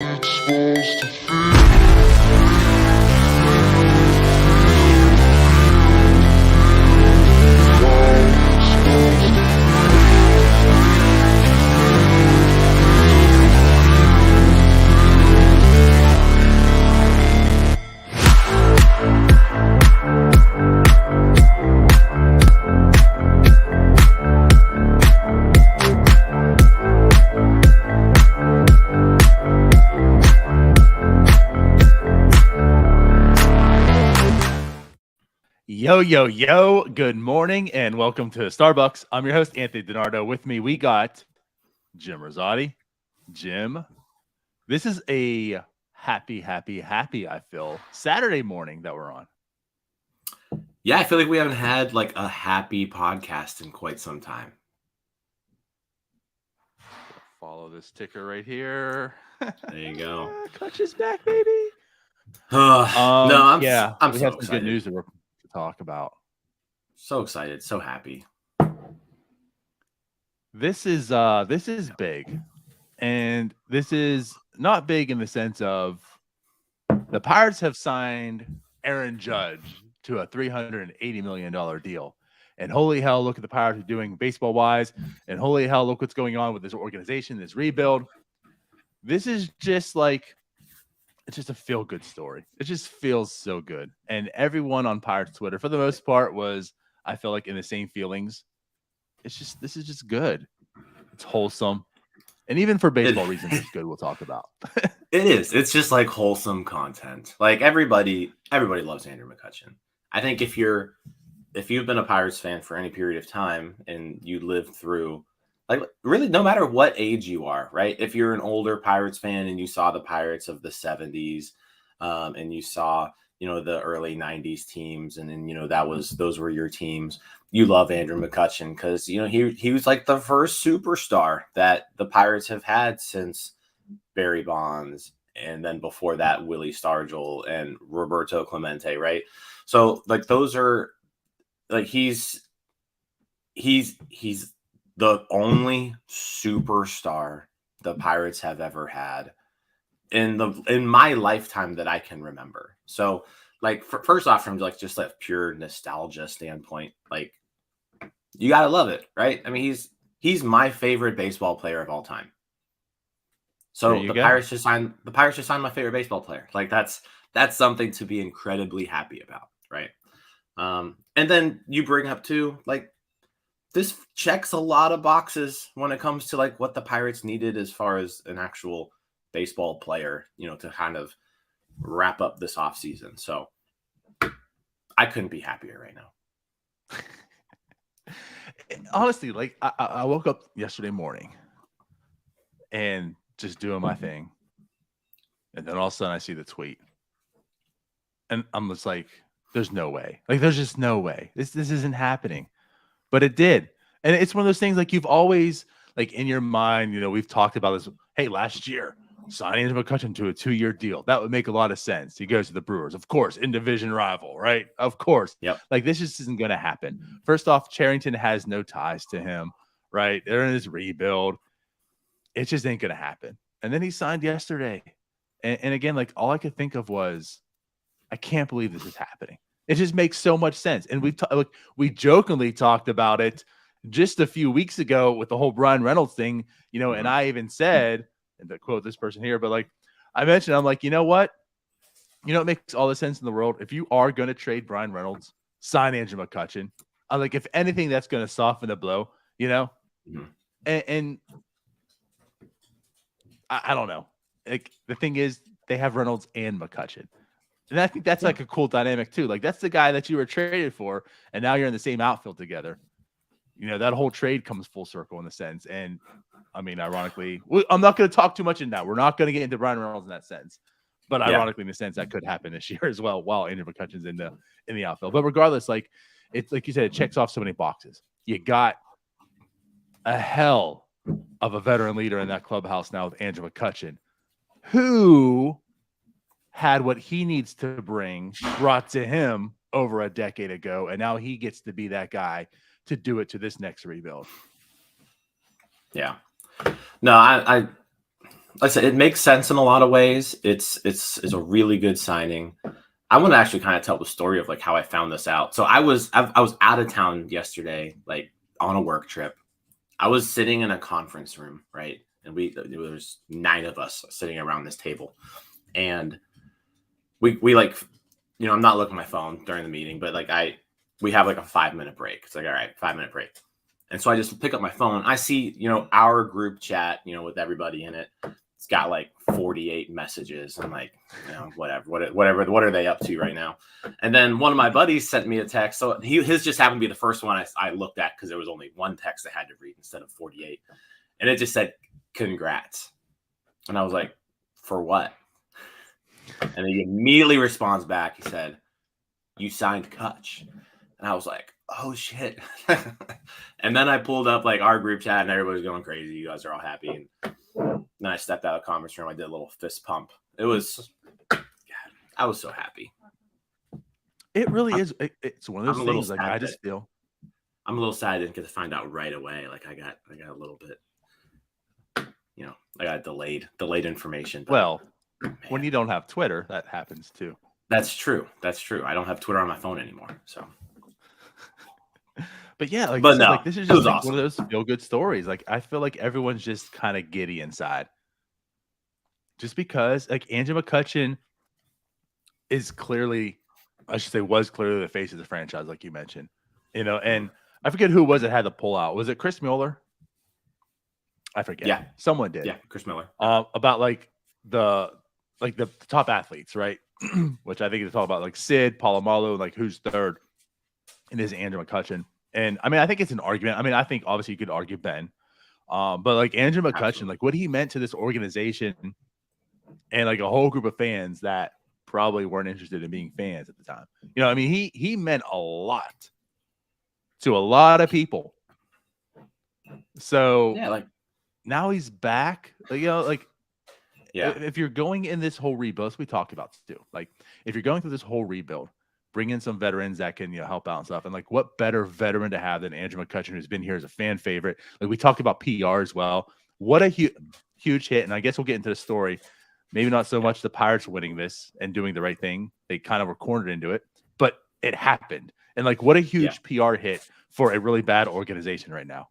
It's supposed to feel. Yo, yo, yo, good morning and welcome to Starbucks. I'm your host, Anthony DiNardo. With me, we got Jim Rosati. Jim, this is a happy, I feel, Saturday morning that we're on. Yeah, I feel like we haven't had like a happy podcast in quite some time. Follow this ticker right here. There you go. CUTCH is back, baby. No, I'm we so have some excited. good news to talk about. So excited, so happy. This is big, and this is not big in the sense of the Pirates have signed Aaron Judge to a $380 million deal. And holy hell, look at the Pirates are doing baseball wise. And holy hell, look what's going on with this organization, this rebuild. This is just like, it's just a feel good story. It just feels so good. And everyone on Pirates Twitter, for the most part, was, I feel like, in the same feelings. This is just good. It's wholesome. And even for baseball reasons, it's good. We'll talk about. It is. It's just like wholesome content. Like everybody loves Andrew McCutchen. I think if you've been a Pirates fan for any period of time and you lived through, like, really no matter what age you are, right? If you're an older Pirates fan and you saw the Pirates of the 70s, and you saw, the early 90s teams, and then, those were your teams. You love Andrew McCutchen because, he was like the first superstar that the Pirates have had since Barry Bonds. And then before that, Willie Stargell and Roberto Clemente, right? So like those are like he's the only superstar the Pirates have ever had in my lifetime that I can remember. So like first off, from like just like pure nostalgia standpoint, like you gotta love it, right? I mean, he's my favorite baseball player of all time. So the Pirates just signed my favorite baseball player. Like that's something to be incredibly happy about, right? And then you bring up too, like this checks a lot of boxes when it comes to like what the Pirates needed as far as an actual baseball player, to kind of wrap up this offseason. So I couldn't be happier right now. Honestly, like I woke up yesterday morning and just doing my thing. And then all of a sudden I see the tweet. And I'm just like, there's no way. Like, there's just no way. This isn't happening. But it did. And it's one of those things like you've always, like in your mind, we've talked about this. Hey, last year, signing Andrew McCutchen to a 2-year deal. That would make a lot of sense. He goes to the Brewers, of course, in division rival, right? Of course. Yep. Like this just isn't going to happen. First off, Cherington has no ties to him, right? They're in his rebuild. It just ain't going to happen. And then he signed yesterday. And again, like all I could think of was, I can't believe this is happening. It just makes so much sense. And we jokingly talked about it just a few weeks ago with the whole Brian Reynolds thing, and I even said, and to quote this person here, but like I mentioned, I'm like, you know what? It makes all the sense in the world. If you are going to trade Brian Reynolds, sign Andrew McCutchen. I'm like, if anything, that's going to soften the blow, and I don't know. Like the thing is, they have Reynolds and McCutchen. And I think that's like a cool dynamic too. Like that's the guy that you were traded for, and now you're in the same outfield together. That whole trade comes full circle in a sense. And I mean, ironically, I'm not going to talk too much in that. We're not going to get into Brian Reynolds in that sense. But ironically, in the sense that could happen this year as well, while Andrew McCutchen's in the outfield. But regardless, like it's like you said, it checks off so many boxes. You got a hell of a veteran leader in that clubhouse now with Andrew McCutchen, who had what he needs to bring brought to him over a decade ago, and now he gets to be that guy to do it to this next rebuild. Yeah. No, I like I said, it makes sense in a lot of ways. It's a really good signing. I want to actually kind of tell the story of like how I found this out. So I was out of town yesterday, like on a work trip. I was sitting in a conference room, right? And there was 9 of us sitting around this table, and we like, I'm not looking at my phone during the meeting, but like we have like a 5-minute break. It's like, all right, 5-minute break. And so I just pick up my phone. I see, our group chat, with everybody in it. It's got like 48 messages. I'm like, whatever. What are they up to right now? And then one of my buddies sent me a text. So his just happened to be the first one I looked at because there was only one text I had to read instead of 48. And it just said, congrats. And I was like, for what? And he immediately responds back. He said, you signed CUTCH. And I was like, oh shit. And then I pulled up like our group chat and everybody's going crazy. You guys are all happy. And then I stepped out of the conference room. I did a little fist pump. It was, God, I was so happy. It really is. It's one of I'm those a things. little Like I sad just feel. I'm a little sad I didn't get to find out right away. Like I got a little bit, I got delayed information. But, Well, man, when you don't have Twitter, that happens too. That's true. I don't have Twitter on my phone anymore. So. But yeah, like, But so, no, like this is it was just like awesome. one of those feel good stories. Like I feel like everyone's just kind of giddy inside, just because like Andrew McCutchen is clearly, was clearly the face of the franchise, like you mentioned, and I forget who was it had the pull out. Was it Chris Mueller? I forget. Yeah, someone did. Yeah, Chris Miller. About like the top athletes, right? Which I think it's all about like Sid, Palomalu, like who's third, and is Andrew McCutchen. And I mean, I think it's an argument. I mean, I think obviously you could argue Ben, but like Andrew McCutchen, Absolutely. like what he meant to this organization and like a whole group of fans that probably weren't interested in being fans at the time. I mean, he meant a lot to a lot of people. So Yeah, like now he's back. Like yeah, if you're going in this whole rebuild, we talked about this too. Like if you're going through this whole rebuild, bring in some veterans that can help out and stuff. And like, what better veteran to have than Andrew McCutchen, who's been here as a fan favorite? Like we talked about PR as well. What a huge hit. And I guess we'll get into the story. Maybe not so much the Pirates winning this and doing the right thing. They kind of were cornered into it, but it happened. And like, what a huge PR hit for a really bad organization right now.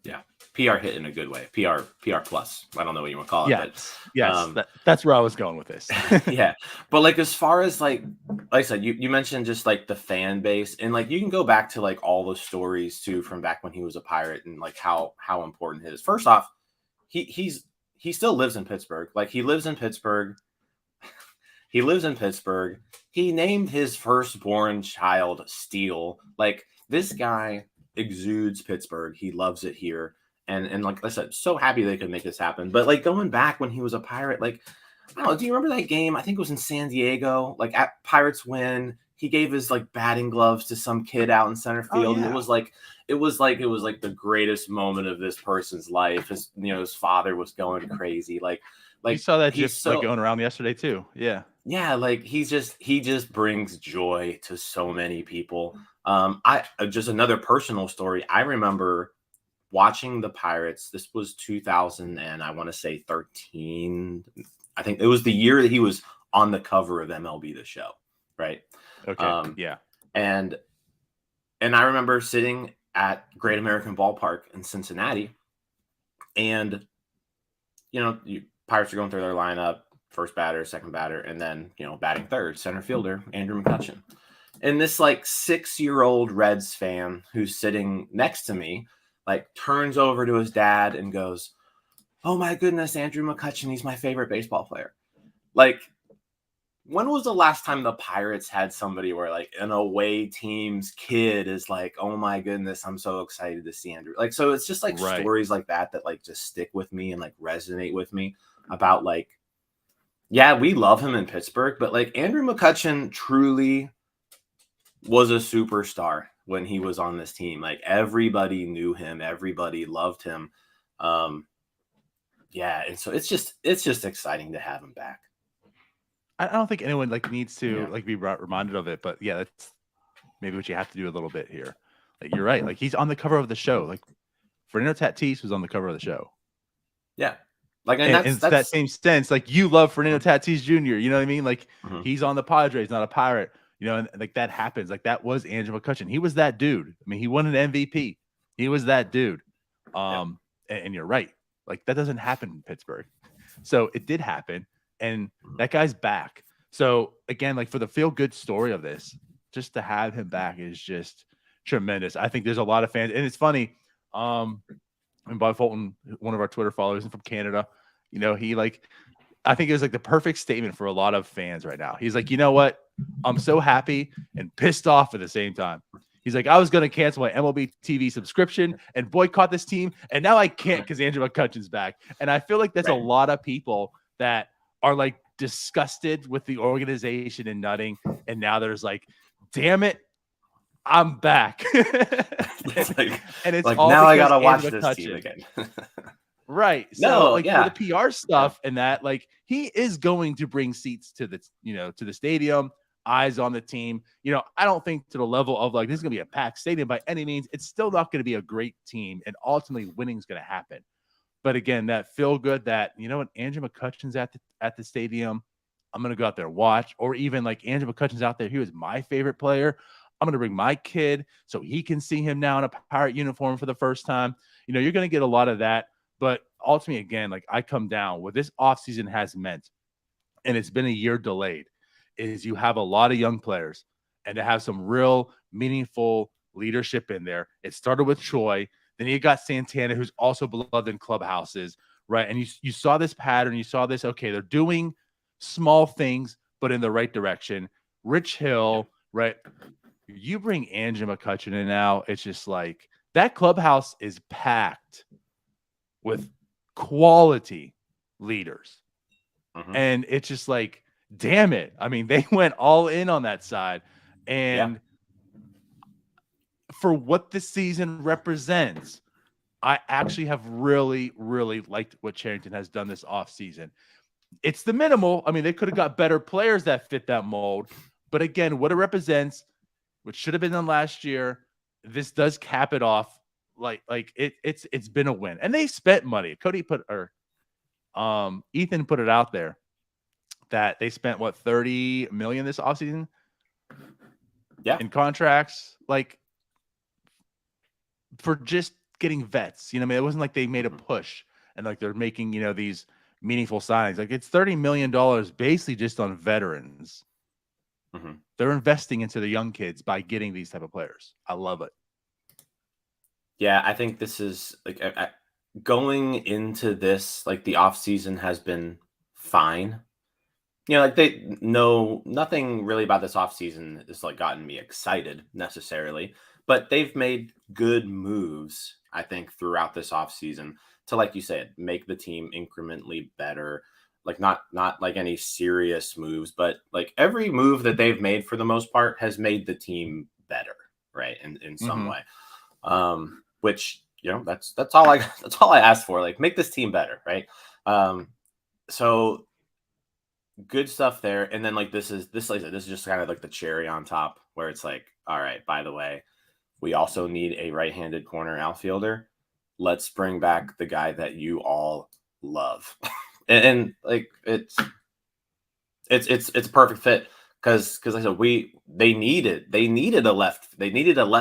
Yeah. PR hit in a good way. PR plus. I don't know what you want to call it. Yeah. But, yes. That's where I was going with this. Yeah. But like, as far as like I said, you mentioned just like the fan base, and like, you can go back to like all the stories too, from back when he was a Pirate, and like how important it is. First off, he still lives in Pittsburgh. Like he lives in Pittsburgh. He named his firstborn child Steel. Like this guy exudes Pittsburgh. He loves it here. And like I said, so happy they could make this happen. But like going back when he was a Pirate, like, I don't know, do you remember that game? I think it was in San Diego. Like at Pirates win, he gave his like batting gloves to some kid out in center field. Yeah. And it was like the greatest moment of this person's life. His father was going crazy. Like you saw that just like going around yesterday too. Yeah. Yeah, like he just brings joy to so many people. I just another personal story. I remember watching the Pirates. This was 2000 and I want to say 13. I think it was the year that he was on the cover of MLB The Show, right? Okay. Yeah. And I remember sitting at Great American Ballpark in Cincinnati, and Pirates are going through their lineup. First batter, second batter, and then, batting third, center fielder, Andrew McCutchen. And this like 6-year-old Reds fan who's sitting next to me, like turns over to his dad and goes, "Oh my goodness, Andrew McCutchen, he's my favorite baseball player." Like, when was the last time the Pirates had somebody where like an away team's kid is like, "Oh my goodness, I'm so excited to see Andrew." Like, so it's just like stories like that like just stick with me and like resonate with me about like, yeah, we love him in Pittsburgh, but like Andrew McCutchen truly was a superstar when he was on this team. Like everybody knew him, everybody loved him. Yeah, and so it's just exciting to have him back. I don't think anyone like needs to like be reminded of it, but yeah, that's maybe what you have to do a little bit here. Like you're right. Like he's on the cover of the show. Like Fernando Tatis was on the cover of the show. Yeah. Like, and And it's that same sense, like you love Fernando Tatis Jr. You know what I mean? Like he's on the Padres, not a Pirate. You know, and like that happens. Like that was Andrew McCutchen. He was that dude. I mean, he won an MVP. He was that dude. And you're right. Like that doesn't happen in Pittsburgh. So it did happen, and that guy's back. So again, like for the feel good story of this, just to have him back is just tremendous. I think there's a lot of fans, and it's funny. And Bob Fulton, one of our Twitter followers, and from Canada, you know, he like, I think it was like the perfect statement for a lot of fans right now. He's like, you know what? I'm so happy and pissed off at the same time. He's like, I was going to cancel my MLB TV subscription and boycott this team, and now I can't because Andrew McCutchen's back. And I feel like that's a lot of people that are like disgusted with the organization and nutting, and now there's like, damn it, I'm back. And it's like, all now I gotta watch this team again. Right. So for the PR stuff and that, like he is going to bring seats to the, you know, to the stadium, eyes on the team. You know, I don't think to the level of like this is gonna be a packed stadium by any means. It's still not gonna be a great team, and ultimately winning is gonna happen. But again, that feel good that, you know what, Andrew McCutchen's at the stadium. I'm gonna go out there and watch, or even like Andrew McCutchen's out there. He was my favorite player. I'm going to bring my kid so he can see him now in a Pirate uniform for the first time. You know, you're going to get a lot of that. But ultimately, again, like I come down, what this offseason has meant, and it's been a year delayed, is you have a lot of young players and to have some real meaningful leadership in there. It started with Troy. Then you got Santana, who's also beloved in clubhouses, right? And you saw this pattern. You saw this, okay, they're doing small things, but in the right direction. Rich Hill, right? You bring Andrew McCutchen in now, it's just like that clubhouse is packed with quality leaders. And it's just like, damn it. I mean, they went all in on that side. And for what this season represents, I actually have really, really liked what Cherington has done this offseason. It's the minimal. I mean, they could have got better players that fit that mold. But again, what it represents, which should have been done last year, this does cap it off. It's been a win, and they spent money. Ethan put it out there that they spent what $30 million this offseason, in contracts, like for just getting vets. You know, I mean, it wasn't like they made a push and like they're making, you know, these meaningful signings. Like it's $30 million basically just on veterans. They're investing into the young kids by getting these type of players. I love it. Yeah, I think this is like going into this, like the off season has been fine. You know, like nothing really about this off season has like gotten me excited necessarily, but they've made good moves, I think, throughout this off season to, like you said, make the team incrementally better. Like not like any serious moves, but like every move that they've made for the most part has made the team better, right? In some way. Which, you know, that's all I asked for. Like make this team better, right? So good stuff there. And then like this is just kind of like the cherry on top, where it's like, all right, by the way, we also need a right-handed corner outfielder. Let's bring back the guy that you all love. And like it's a perfect fit because like I said, they needed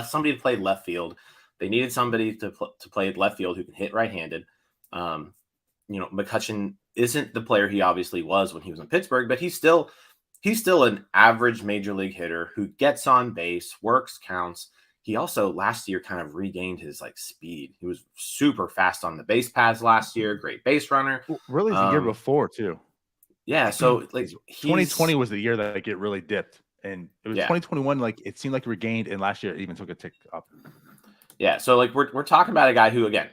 somebody to play left field. They needed somebody to play left field who can hit right-handed. You know, McCutchen isn't the player he obviously was when he was in Pittsburgh, but he's still an average major league hitter who gets on base, works, counts. He also last year kind of regained his like speed. He was super fast on the base paths last year, great base runner. Really, the year before too. Yeah, so like 2020 was the year that like, it really dipped, and it was 2021. Like it seemed like regained, and last year it even took a tick up. Yeah, so like we're talking about a guy who, again,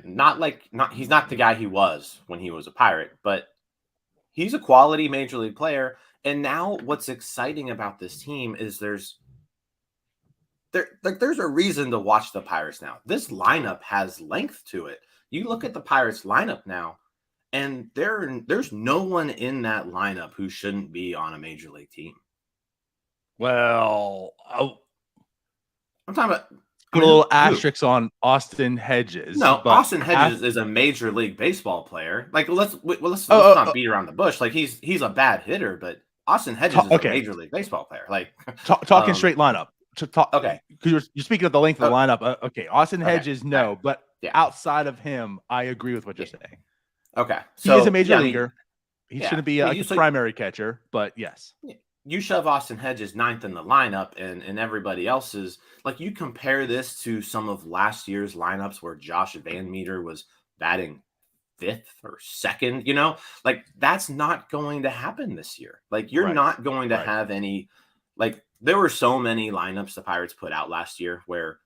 he's not the guy he was when he was a Pirate, but he's a quality major league player. And now what's exciting about this team is there's a reason to watch the Pirates now. This lineup has length to it. You look at the Pirates lineup now, and there's no one in that lineup who shouldn't be on a major league team. Well, I'm talking about put a little asterisk on Austin Hedges. No, but Austin Hedges is a major league baseball player. Like, let's not beat around the bush. Like, he's a bad hitter, but Austin Hedges is a major league baseball player. Like, talking straight lineup. Okay, because you're speaking of the length of the lineup. Okay, Austin Hedges, no, right. but outside of him, I agree with what you're saying. Okay, so he is a major leaguer. He shouldn't be a primary catcher, but yes. You shove Austin Hedges ninth in the lineup, and everybody else is like, you compare this to some of last year's lineups where Josh Van Meter was batting fifth or second, like, that's not going to happen this year. Like, you're not going to have any, like, there were so many lineups the Pirates put out last year where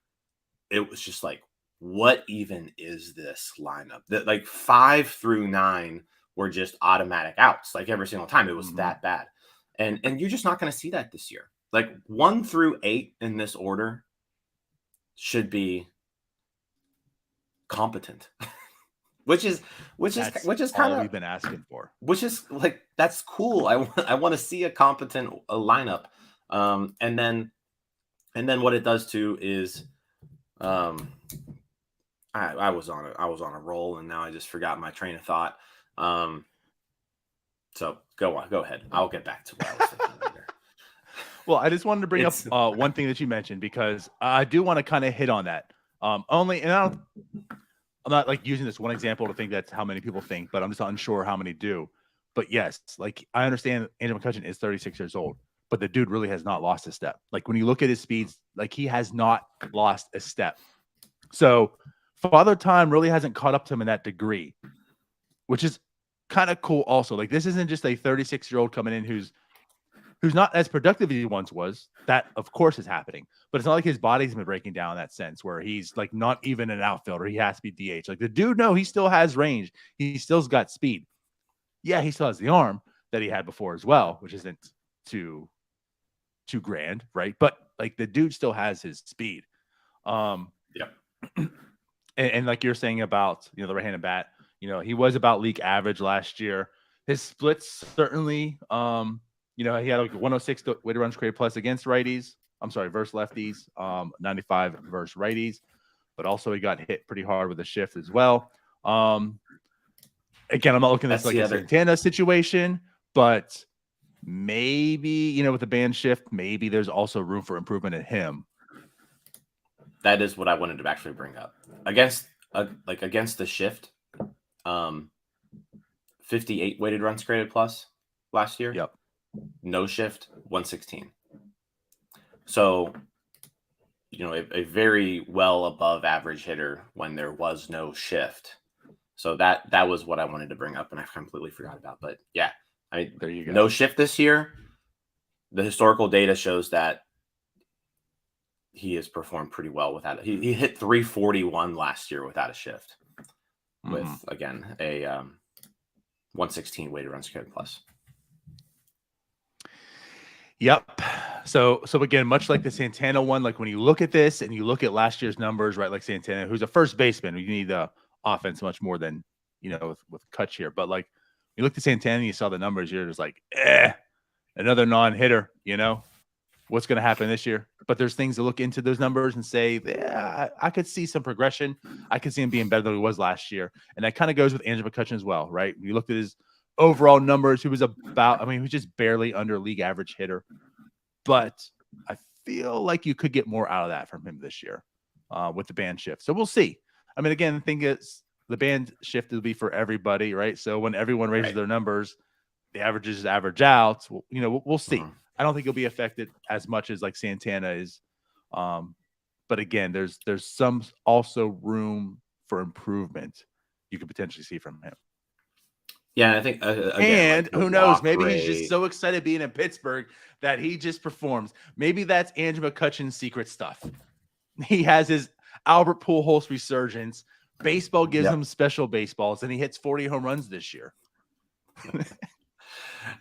it was just like, what even is this lineup? That, like, 5 through 9 were just automatic outs, like, every single time. It was that bad. And you're just not going to see that this year. Like, 1 through 8 in this order should be competent, which is kind of we've been asking for. Which is like, that's cool. I want to see a competent lineup. And then what it does too is, I was on a roll, and now I just forgot my train of thought. So go ahead. I'll get back to what I was thinking later. Well, I just wanted to bring up one thing that you mentioned, because I do want to kind of hit on that. I'm not like using this one example to think that's how many people think, but I'm just unsure how many do. But yes, like, I understand Andrew McCutchen is 36 years old, but the dude really has not lost a step. Like, when you look at his speeds, like, he has not lost a step. So Father Time really hasn't caught up to him in that degree, which is kind of cool also. Like, this isn't just a 36-year-old coming in who's not as productive as he once was. That, of course, is happening. But it's not like his body's been breaking down in that sense where he's, like, not even an outfielder. He has to be DH. Like, the dude, no, he still has range. He still's got speed. Yeah, he still has the arm that he had before as well, which isn't too grand, right? But, like, the dude still has his speed. And like you're saying about, the right-handed bat, he was about league average last year. His splits certainly, he had like 106 weighted runs created plus against righties. I'm sorry, versus lefties, 95 versus righties. But also he got hit pretty hard with a shift as well. Again, I'm not looking at this like a Santana situation, but maybe, with the band shift, maybe there's also room for improvement in him. That is what I wanted to actually bring up. Against the shift, 58 weighted runs created plus last year. Yep. No shift, 116. So, a very well above average hitter when there was no shift. So that was what I wanted to bring up, and I completely forgot about. But yeah, there you go. No shift this year. The historical data shows that he has performed pretty well without it. He hit 341 last year without a shift, with again a 116 weighted runs created plus. Yep. So again, much like the Santana one, like, when you look at this and you look at last year's numbers, right? Like Santana, who's a first baseman, you need the offense much more than with CUTCH here. But, like, you look at Santana and you saw the numbers, you're just like, another non-hitter. What's going to happen this year? But there's things to look into those numbers and say, yeah, I could see some progression. I could see him being better than he was last year. And that kind of goes with Andrew McCutchen as well, right? When you looked at his overall numbers, he was he was just barely under league average hitter. But I feel like you could get more out of that from him this year with the band shift. So we'll see. I mean, again, the thing is, the band shift will be for everybody, right? So when everyone raises their numbers, the averages average out. We'll see. I don't think he'll be affected as much as like Santana is. But again, there's some also room for improvement you could potentially see from him. Yeah, I think again, and who knows? Maybe he's just so excited being in Pittsburgh that he just performs. Maybe that's Andrew McCutchen's secret stuff. He has his Albert Pujols resurgence. Baseball gives him special baseballs, and he hits 40 home runs this year.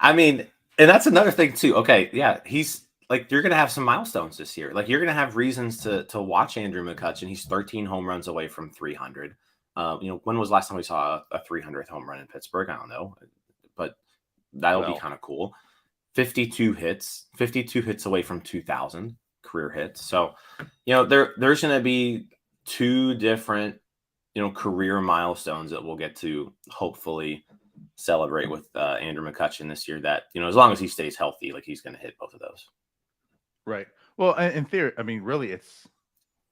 I mean, and that's another thing too. Okay, yeah, he's like, you're gonna have some milestones this year. Like, you're gonna have reasons to watch Andrew McCutchen. He's 13 home runs away from 300. When was the last time we saw a 300th home run in Pittsburgh? I don't know, but that'll be kind of cool. 52 hits away from 2,000. career hits. So, there's going to be 2 different, career milestones that we'll get to hopefully celebrate with Andrew McCutchen this year. That, as long as he stays healthy, like he's going to hit both of those. Right. Well, in theory, I mean, really,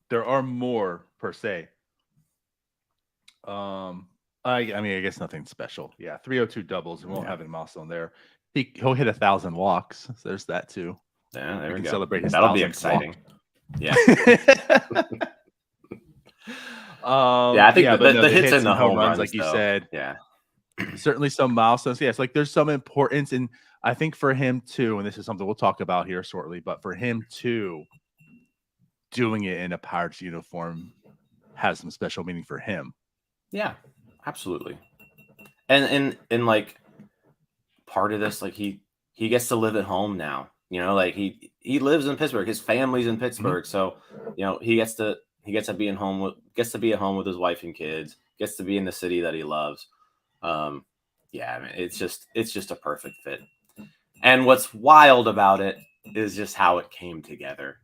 there are more per se. I mean, I guess nothing special. Yeah, 302 doubles. We won't have any milestone there. He'll hit 1,000 walks. So there's that too. Yeah, there we go. Celebrate his That'll be 1,000th exciting. walk. Yeah. I think the hits and the home home runs, like you said. Yeah. Certainly some milestones. Yes, like there's some importance, and I think for him too, and this is something we'll talk about here shortly, but for him too, doing it in a Pirates uniform has some special meaning for him. Yeah, absolutely. And like part of this, like he gets to live at home now. Like he lives in Pittsburgh. His family's in Pittsburgh, so he gets to be at home with his wife and kids. Gets to be in the city that he loves. I mean, it's just a perfect fit. And what's wild about it is just how it came together.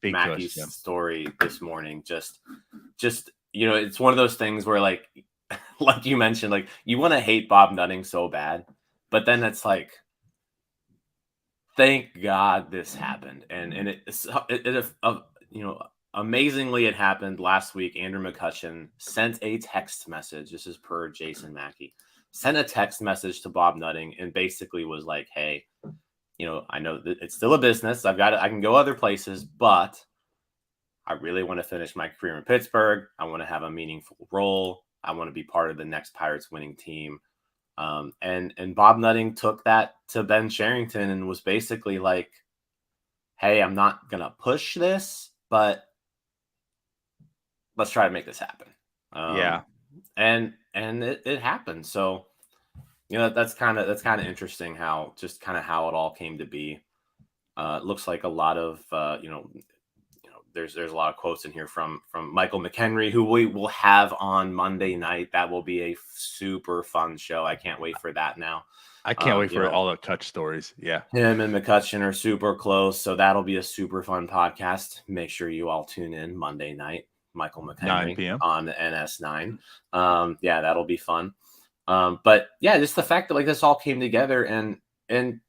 Mackey's story this morning. Just it's one of those things where like you mentioned, like you want to hate Bob Nutting so bad, but then it's like, thank God this happened, and amazingly it happened last week. Andrew McCutchen sent a text message. This is per Jason Mackey. Sent a text message to Bob Nutting and basically was like, "Hey, I know that it's still a business. I can go other places, but I really want to finish my career in Pittsburgh. I want to have a meaningful role. I want to be part of the next Pirates winning team." And Bob Nutting took that to Ben Cherington and was basically like, "Hey, I'm not gonna push this, but let's try to make this happen." And it happened. So, that's kind of interesting how it all came to be. It looks like a lot of there's a lot of quotes in here from Michael McHenry, who we will have on Monday night. That will be a super fun show. I can't wait for that now. I can't wait for all the CUTCH stories. Yeah. Him and McCutchen are super close, so that'll be a super fun podcast. Make sure you all tune in Monday night. Michael McHenry 9 p.m. on the NS9. That'll be fun. But yeah, just the fact that like this all came together and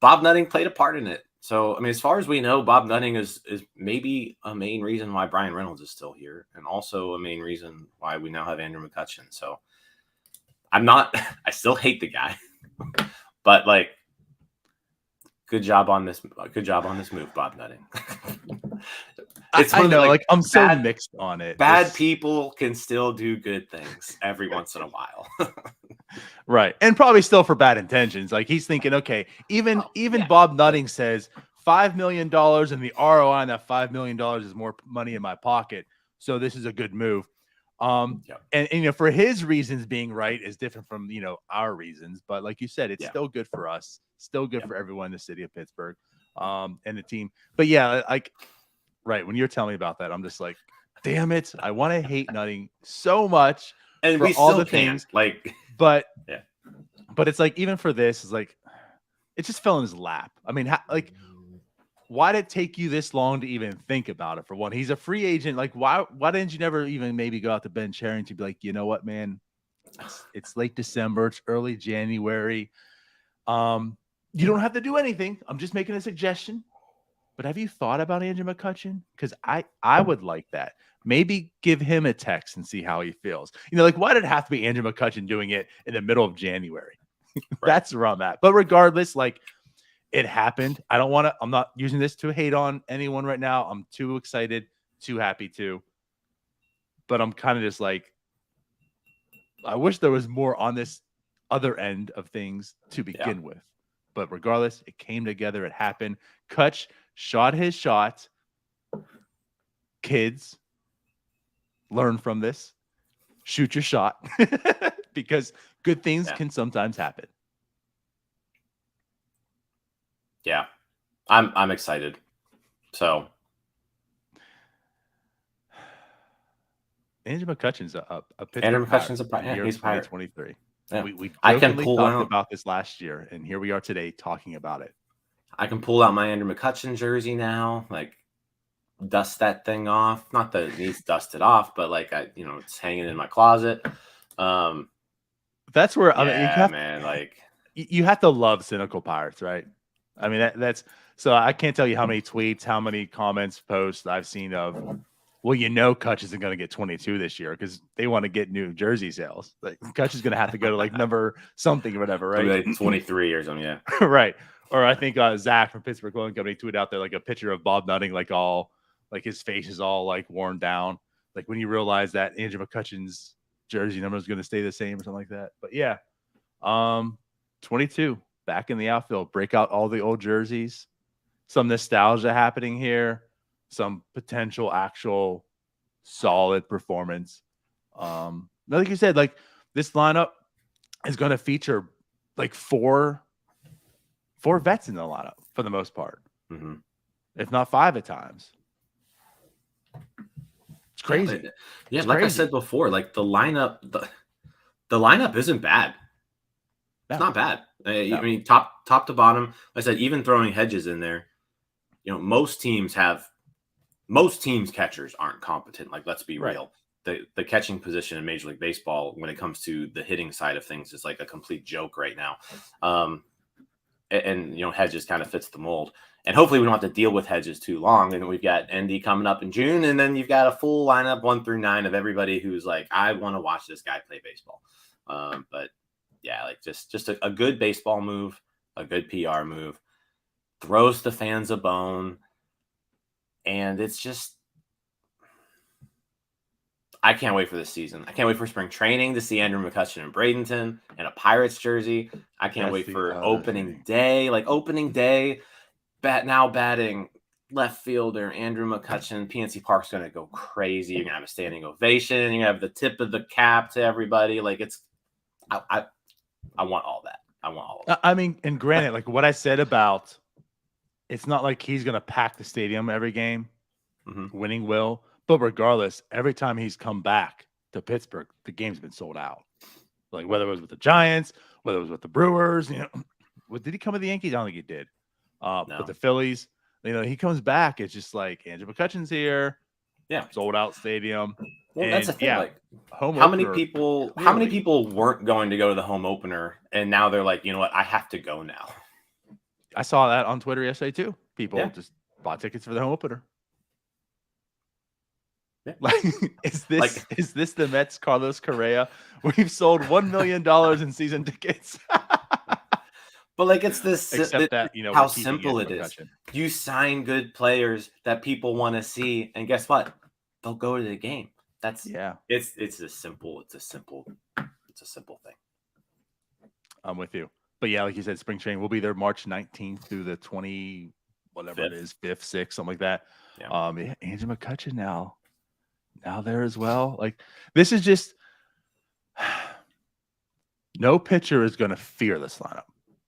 Bob Nutting played a part in it. So, I mean, as far as we know, Bob Nutting is maybe a main reason why Brian Reynolds is still here, and also a main reason why we now have Andrew McCutchen. So I still hate the guy, but like, good job on this move, Bob Nutting. I know, like I'm so mixed on it. Bad people can still do good things every once in a while. Right. And probably still for bad intentions. Like he's thinking, okay, even Bob Nutting says $5 million and the ROI on that $5 million is more money in my pocket. So this is a good move. And for his reasons being right is different from, our reasons. But like you said, it's still good for us, still good for everyone in the city of Pittsburgh and the team. But yeah, right. When you're telling me about that, I'm just like, damn it. I want to hate Nutting so much. And for we all still the things, but it's like, even for this, it's like, it just fell in his lap. I mean, why did it take you this long to even think about it? For one, he's a free agent. Like, why didn't you never even maybe go out to Ben Cherington to be like, you know what, man, it's late December, it's early January. You don't have to do anything. I'm just making a suggestion. But have you thought about Andrew McCutchen? Because I would like that. Maybe give him a text and see how he feels. Like, why did it have to be Andrew McCutchen doing it in the middle of January? Right. That's where I'm at. But regardless, like, it happened. I'm not using this to hate on anyone right now. I'm too excited, too happy to. But I'm kind of just like, I wish there was more on this other end of things to begin with. But regardless, it came together. It happened. CUTCH shot his shot. Kids, learn from this. Shoot your shot. Because good things can sometimes happen. Yeah. I'm excited. So Andrew McCutchen's a Pittsburgh Andrew McCutchen's a Pirate. He's 2023. Yeah. We I can pull talked out about this last year, and here we are today talking about it. I can pull out my Andrew McCutchen jersey now. Like, dust that thing off. Not that it needs dusted off, but like it's hanging in my closet. That's where I mean, Yeah, man, like you have to love cynical Pirates, right? I mean, that's so I can't tell you how many tweets, how many comments, posts I've seen of, well, Kutch isn't going to get 22 this year because they want to get new jersey sales. Like Kutch is going to have to go to like number something or whatever, right? like 23 or something, yeah. Right. Or I think Zach from Pittsburgh Clothing Company tweeted out there like a picture of Bob Nutting, like all like his face is all like worn down. Like when you realize that Andrew McCutchen's jersey number is going to stay the same or something like that. But yeah, 22 back in the outfield, break out all the old jerseys, some nostalgia happening here, some potential actual solid performance. Like you said, like this lineup is going to feature like four vets in the lineup for the most part, if not 5 at times. It's crazy. Yeah, it's like crazy. I said before, like the lineup, the lineup isn't bad. It's not bad. I mean, top to bottom. Like I said, even throwing Hedges in there, most teams catchers aren't competent. Like, let's be real. The catching position in Major League Baseball, when it comes to the hitting side of things, is like a complete joke right now. And Hedges kind of fits the mold. And hopefully we don't have to deal with Hedges too long. And we've got Endy coming up in June, and then you've got a full lineup 1 through 9 of everybody who's like, I want to watch this guy play baseball. But yeah, like just a good baseball move, a good PR move, throws the fans a bone. And it's just, I can't wait for this season. I can't wait for spring training to see Andrew McCutchen in Bradenton and a Pirates jersey. I can't wait for opening day. Like opening day, batting left fielder Andrew McCutchen. PNC Park's going to go crazy. You're going to have a standing ovation. You're going to have the tip of the cap to everybody. Like I want all that. I want all of that. I mean, and granted, like what I said about, it's not like he's going to pack the stadium every game. Winning will. But regardless, every time he's come back to Pittsburgh, the game's been sold out. Like whether it was with the Giants, whether it was with the Brewers, did he come with the Yankees? I don't think he did. No. But the Phillies, he comes back. It's just like Andrew McCutchen's here. Yeah, sold out stadium. Well, and that's the thing. Yeah, like, home how opener, many people weren't going to go to the home opener, and now they're like, you know what, I have to go now. I saw that on Twitter yesterday too. People just bought tickets for the home opener. Yeah. Like, is this the Mets Carlos Correa? We've sold $1 million in season tickets. But like, it's this, except that how simple it is. You sign good players that people want to see, and guess what? They'll go to the game. It's a simple thing. I'm with you. But yeah, like you said, spring training will be there March 19th through the 20 whatever it is, 5th, 6th, something like that. Yeah. Andrew McCutchen now there as well. Like, this is just no pitcher is going to fear this lineup,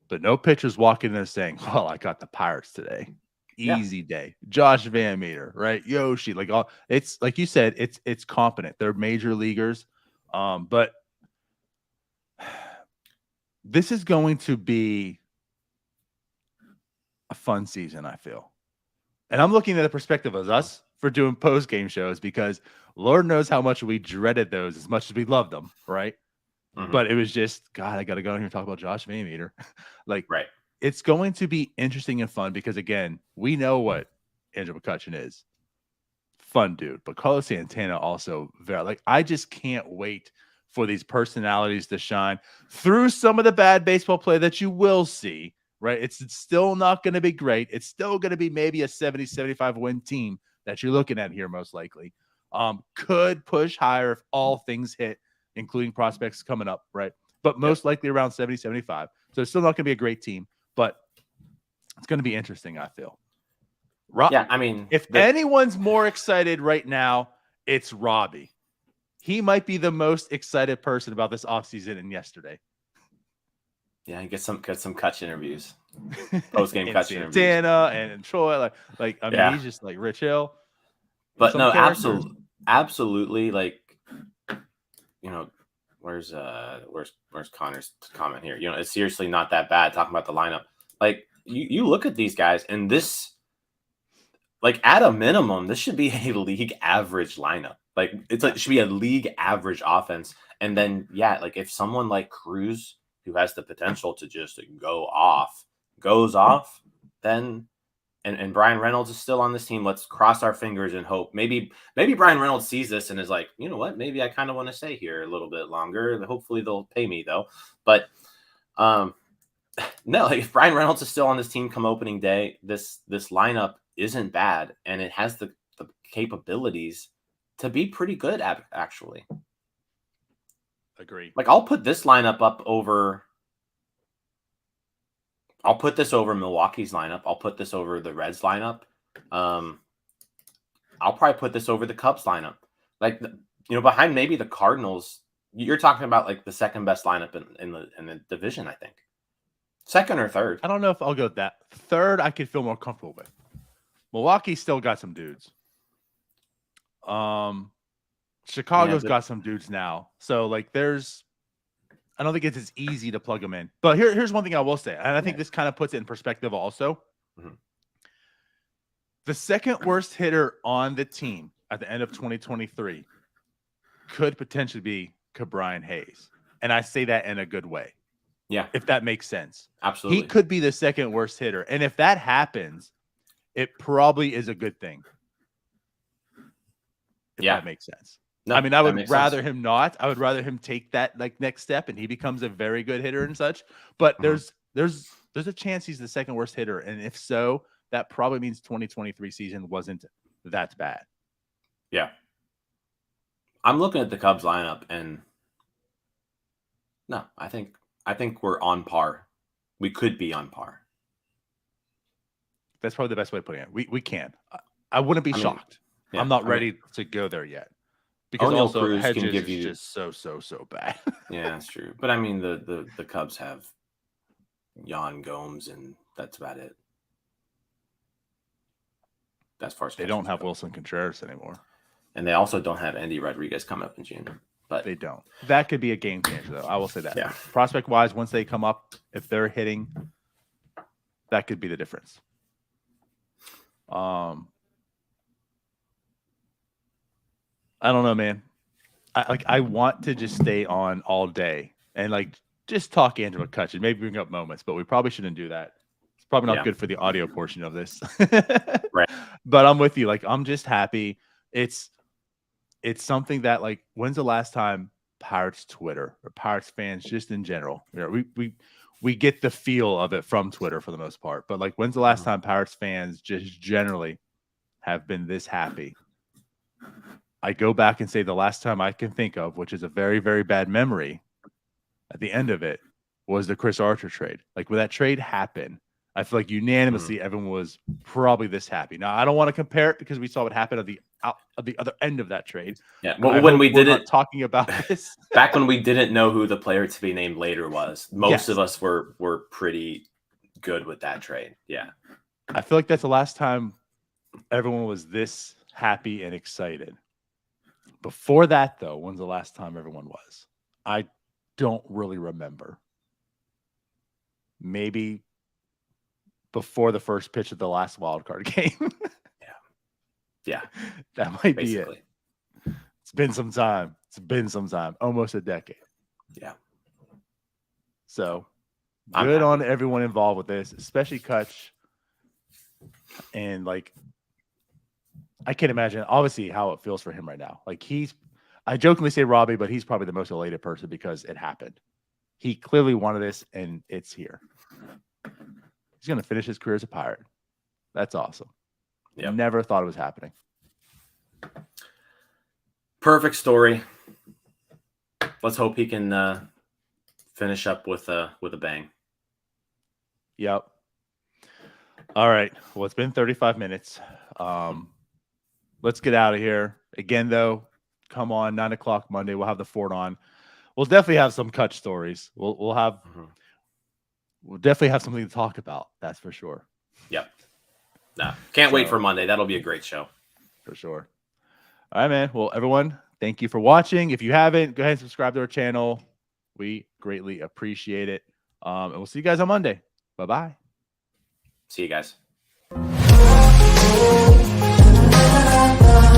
but no pitcher's walking in there saying, well, I got the Pirates today. Easy day. Josh Van Meter, right? Yoshi, like all, it's like you said, it's competent. They're major leaguers. But this is going to be a fun season, I feel. And I'm looking at the perspective of us for doing post-game shows, because Lord knows how much we dreaded those as much as we loved them, right? But it was just, God, I got to go in here and talk about Josh Van Meter. Like, right. It's going to be interesting and fun because, again, we know what Andrew McCutchen is. Fun dude. But Carlos Santana also very, like, I just can't wait for these personalities to shine through some of the bad baseball play that you will see, right? It's still not going to be great. It's still going to be maybe a 70-75 win team that you're looking at here, most likely. Could push higher if all things hit, including prospects coming up, right? But most likely around 70-75. So it's still not going to be a great team, but it's going to be interesting, I feel. Yeah, I mean, if anyone's more excited right now, it's Robbie. He might be the most excited person about this offseason and yesterday. Yeah, get some Cutch interviews. Post-game Cutch interviews. Santana and Troy, like I mean, he's just like Rich Hill. But no, absolutely, like, where's Connor's comment here? It's seriously not that bad talking about the lineup. Like, you look at these guys, and this, like at a minimum, this should be a league average lineup. Like it should be a league average offense. And then like if someone like Cruz, who has the potential to just goes off, then and Brian Reynolds is still on this team. Let's cross our fingers and hope maybe Brian Reynolds sees this and is like, you know what, maybe I kind of want to stay here a little bit longer. Hopefully they'll pay me though. But no, like if Brian Reynolds is still on this team come opening day, this lineup isn't bad, and it has the capabilities to be pretty good actually. Agree. Like I'll put this lineup up over. I'll put this over Milwaukee's lineup. I'll put this over the Reds lineup. I'll probably put this over the Cubs lineup. Like behind maybe the Cardinals. You're talking about like the second best lineup in the division, I think. Second or third. I don't know if I'll go with that. Third, I could feel more comfortable with. Milwaukee still got some dudes. Chicago's got some dudes now. So like I don't think it's as easy to plug them in. But here's one thing I will say, and I think this kind of puts it in perspective also. Mm-hmm. The second worst hitter on the team at the end of 2023 could potentially be Ke'Bryan Hayes. And I say that in a good way. Yeah. If that makes sense. Absolutely. He could be the second worst hitter. And if that happens, it probably is a good thing. If that makes sense. No, I mean, I would rather him not. I would rather him take that like next step and he becomes a very good hitter and such. But there's a chance he's the second worst hitter. And if so, that probably means 2023 season wasn't that bad. Yeah. I'm looking at the Cubs lineup and no, I think we're on par. We could be on par. That's probably the best way of putting it. We can. I wouldn't be shocked. Yeah, I'm not ready to go there yet. Because O'Neal also Cruz Hedges can give you is just so bad. Yeah, that's true. But I mean the Cubs have Yan Gomes and that's about it. As far as they don't have Wilson Contreras anymore. And they also don't have Andy Rodriguez coming up in June. But they don't. That could be a game changer, though. I will say that. Yeah. Prospect wise, once they come up, if they're hitting, that could be the difference. I don't know, man. I want to just stay on all day and like just talk Andrew McCutchen, maybe bring up moments, but we probably shouldn't do that. It's probably not good for the audio portion of this. Right. But I'm with you. Like, I'm just happy. It's something that, like, when's the last time Pirates Twitter or Pirates fans just in general, we get the feel of it from Twitter for the most part, but like, when's the last time Pirates fans just generally have been this happy? I go back and say the last time I can think of, which is a very, very bad memory at the end of it, was the Chris Archer trade. Like, when that trade happened, I feel like unanimously everyone was probably this happy. Now, I don't want to compare it because we saw what happened at the other end of that trade. Yeah, well, when we didn't talking about this back when we didn't know who the player to be named later was, most of us were pretty good with that trade. Yeah, I feel like that's the last time everyone was this happy and excited. Before that, though, when's the last time everyone was? I don't really remember. Maybe before the first pitch of the last wild card game. Yeah. That might be it. It's been some time. Almost a decade. Yeah. So good on everyone involved with this, especially Cutch. And like, I can't imagine obviously how it feels for him right now. Like, I jokingly say Robbie, but he's probably the most elated person because it happened. He clearly wanted this and it's here. He's going to finish his career as a Pirate. That's awesome. Yep. Never thought it was happening. Perfect story. Let's hope he can finish up with a bang. Yep. All right. Well, it's been 35 minutes. Let's get out of here. Again, though, come on, 9 o'clock Monday. We'll have the fort on. We'll definitely have some Cutch stories. We'll definitely have something to talk about. That's for sure. Yep. No, can't wait for Monday. That'll be a great show. For sure. All right, man. Well, everyone, thank you for watching. If you haven't, go ahead and subscribe to our channel. We greatly appreciate it. And we'll see you guys on Monday. Bye-bye. See you guys. la, la.